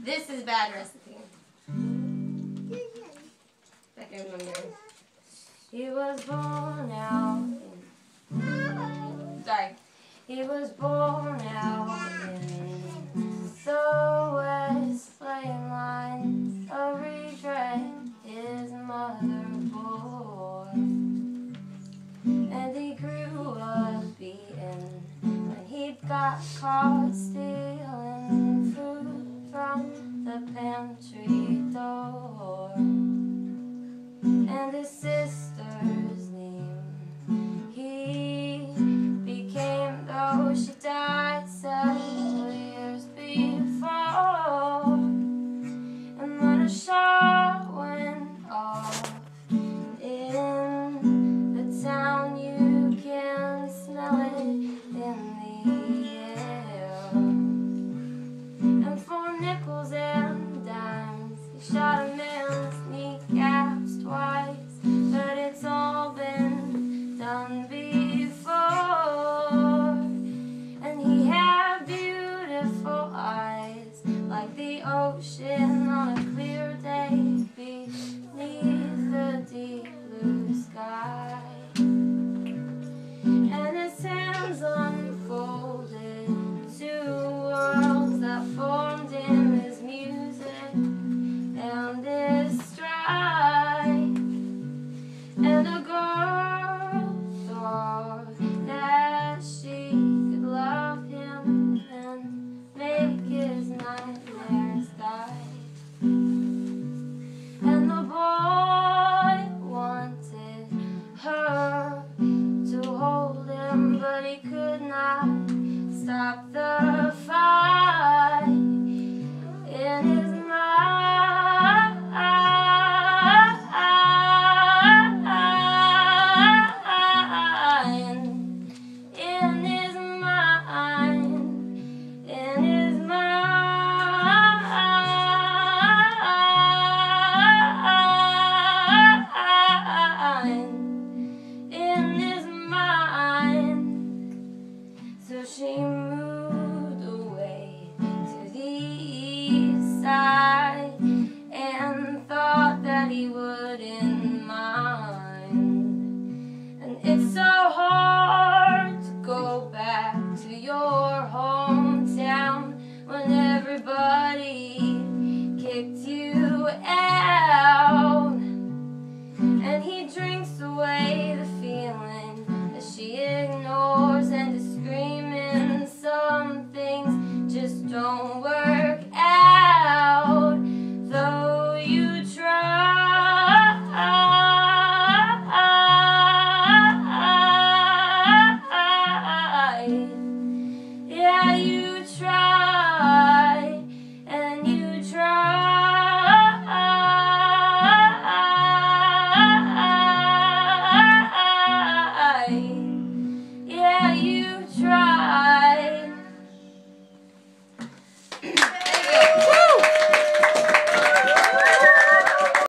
This is bad recipe. He was born out in, sorry. He was born out in the West, playing lines of regret his mother bore. And he grew up beaten when he got caught stealing food from the pantry door. And his sister's name he became, though she died several years before. And when a shot went off in the town, you can smell it in the air. And for nickels and dimes he shot a man's kneecaps twice, but it's all been done before. And he had beautiful eyes like the ocean